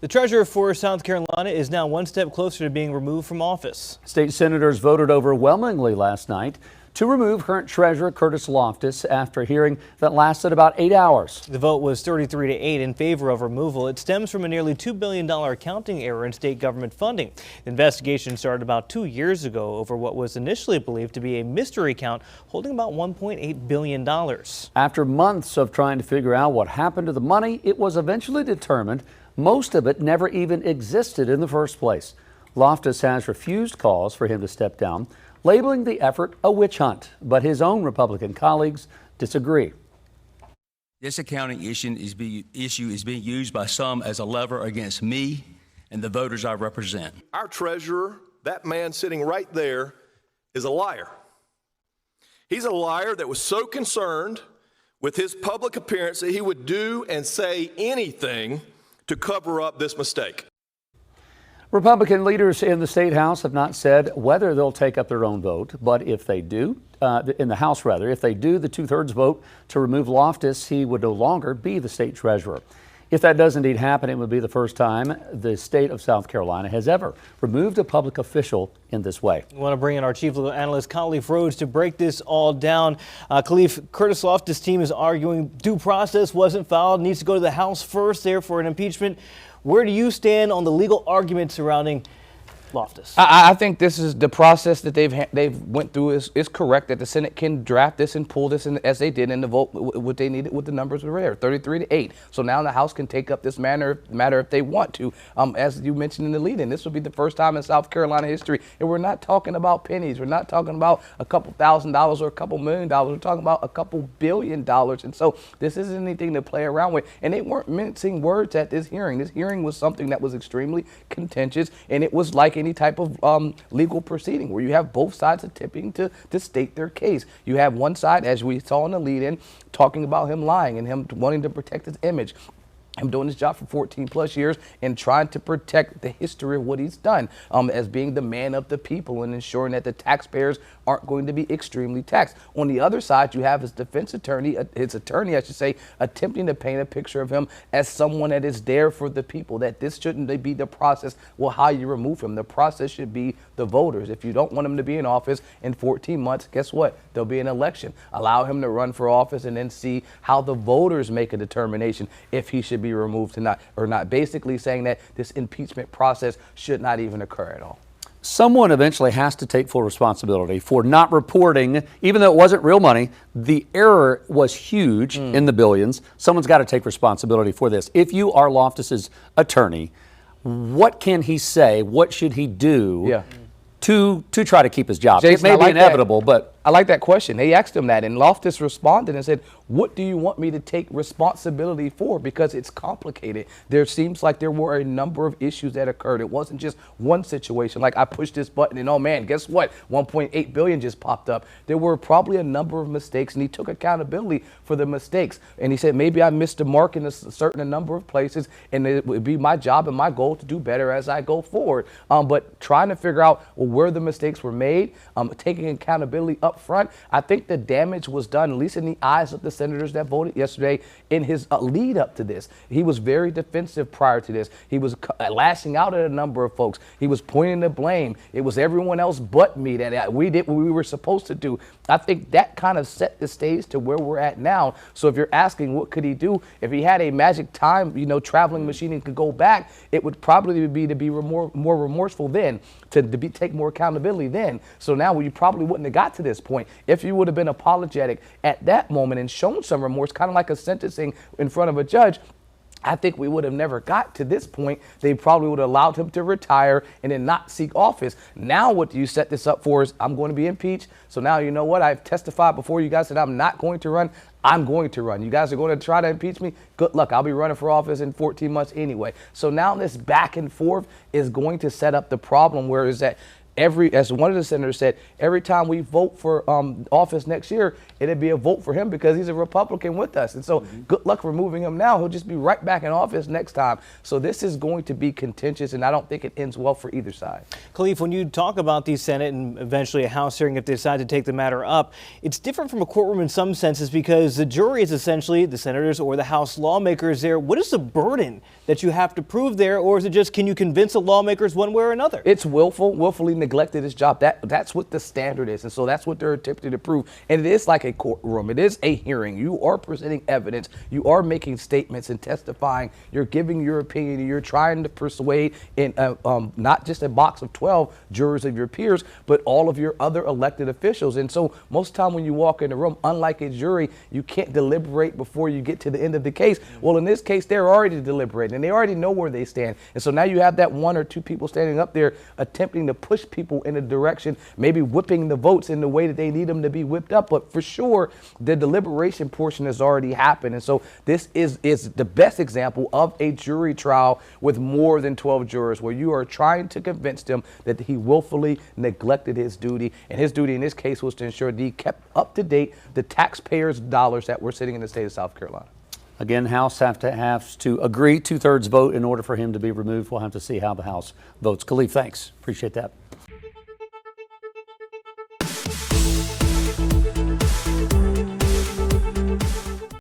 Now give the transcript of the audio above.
The treasurer for South Carolina is now one step closer to being removed from office. State senators voted overwhelmingly last night to remove current treasurer Curtis Loftis after a hearing that lasted about 8 hours. The vote was 33-8 in favor of removal. It stems from a nearly $2 billion accounting error in state government funding. The investigation started about 2 years ago over what was initially believed to be a mystery account holding about $1.8 billion. After months of trying to figure out what happened to the money, it was eventually determined most of it never even existed in the first place. Loftis has refused calls for him to step down, labeling the effort a witch hunt, but his own Republican colleagues disagree. This accounting issue is being used by some as a lever against me and the voters I represent. Our treasurer, that man sitting right there, is a liar. He's a liar that was so concerned with his public appearance that he would do and say anything to cover up this mistake. Republican leaders in the state house have not said whether they'll take up their own vote, but if they do, in the House rather, if they do the 2/3 vote to remove Loftis, he would no longer be the state treasurer. If that does indeed happen, it would be the first time the state of South Carolina has ever removed a public official in this way. We want to bring in our chief legal analyst, Khalif Rhodes, to break this all down. Khalif, Curtis Loftis' team is arguing due process wasn't followed, needs to go to the House first there for an impeachment. Where do you stand on the legal argument surrounding Loftis? I think this is the process that they've went through is correct, that the Senate can draft this and pull this in as they did, and the vote what they needed with the numbers were there, 33-8. So now the House can take up this matter if they want to. As you mentioned in the lead-in, this will be the first time in South Carolina history, and we're not talking about pennies. We're not talking about a couple $1,000s or a couple $1 million. We're talking about a couple $1 billion. And so this isn't anything to play around with. And they weren't mincing words at this hearing. This hearing was something that was extremely contentious, and it was like any type of legal proceeding where you have both sides attempting to state their case. You have one side, as we saw in the lead-in, talking about him lying and him wanting to protect his image. I'm doing this job for 14 plus years and trying to protect the history of what he's done as being the man of the people and ensuring that the taxpayers aren't going to be extremely taxed. On the other side, you have his defense attorney, his attorney, I should say, attempting to paint a picture of him as someone that is there for the people, that this shouldn't be the process, well, how you remove him. The process should be the voters. If you don't want him to be in office in 14 months, guess what? There'll be an election. Allow him to run for office and then see how the voters make a determination if he should be removed or not, basically saying that this impeachment process should not even occur at all. Someone eventually has to take full responsibility for not reporting, even though it wasn't real money. The error was huge in the billions. Someone's got to take responsibility for this. If you are Loftis's attorney, what can he say? What should he do to try to keep his job? Jason, it may be inevitable, but I like that question. They asked him that, and Loftis responded and said, what do you want me to take responsibility for? Because it's complicated. There seems like there were a number of issues that occurred. It wasn't just one situation, like I pushed this button and, oh man, guess what? 1.8 billion just popped up. There were probably a number of mistakes, and he took accountability for the mistakes. And he said, maybe I missed the mark in a certain number of places, and it would be my job and my goal to do better as I go forward. But trying to figure out where the mistakes were made, taking accountability up front, I think the damage was done, at least in the eyes of the senators that voted yesterday, in his lead up to this. He was very defensive prior to this. He was lashing out at a number of folks. He was pointing the blame. It was everyone else but me that we did what we were supposed to do. I think that kind of set the stage to where we're at now. So if you're asking what could he do, if he had a magic time, traveling machine and could go back, it would probably be to be more remorseful then, to take more accountability then. So now you probably wouldn't have got to this point if you would have been apologetic at that moment and shown some remorse, kind of like a sentencing in front of a judge. I think we would have never got to this point. They probably would have allowed him to retire and then not seek office. Now what you set this up for is I'm going to be impeached. So now you know what? I've testified before you guys that I'm not going to run. I'm going to run. You guys are going to try to impeach me? Good luck. I'll be running for office in 14 months anyway. So now this back and forth is going to set up the problem where is that as one of the senators said, every time we vote for office next year, it'd be a vote for him because he's a Republican with us. And so good luck removing him now. He'll just be right back in office next time. So this is going to be contentious, and I don't think it ends well for either side. Khalif, when you talk about the Senate and eventually a House hearing if they decide to take the matter up, it's different from a courtroom in some senses because the jury is essentially the senators or the House lawmakers there. What is the burden that you have to prove there, or is it just can you convince the lawmakers one way or another? It's willfully neglected his job. That's what the standard is, and so that's what they're attempting to prove. And it is like a courtroom. It is a hearing. You are presenting evidence. You are making statements and testifying. You're giving your opinion. You're trying to persuade in not just a box of 12 jurors of your peers, but all of your other elected officials. And so most time when you walk in the room, unlike a jury, you can't deliberate before you get to the end of the case. Well, in this case, they're already deliberating, and they already know where they stand. And so now you have that one or two people standing up there attempting to push people in a direction, maybe whipping the votes in the way that they need them to be whipped up. But for sure, the deliberation portion has already happened. And so this is the best example of a jury trial with more than 12 jurors where you are trying to convince them that he willfully neglected his duty. And his duty in this case was to ensure that he kept up to date the taxpayers' dollars that were sitting in the state of South Carolina. Again, House have to agree, 2/3 vote in order for him to be removed. We'll have to see how the House votes. Khalif, thanks. Appreciate that.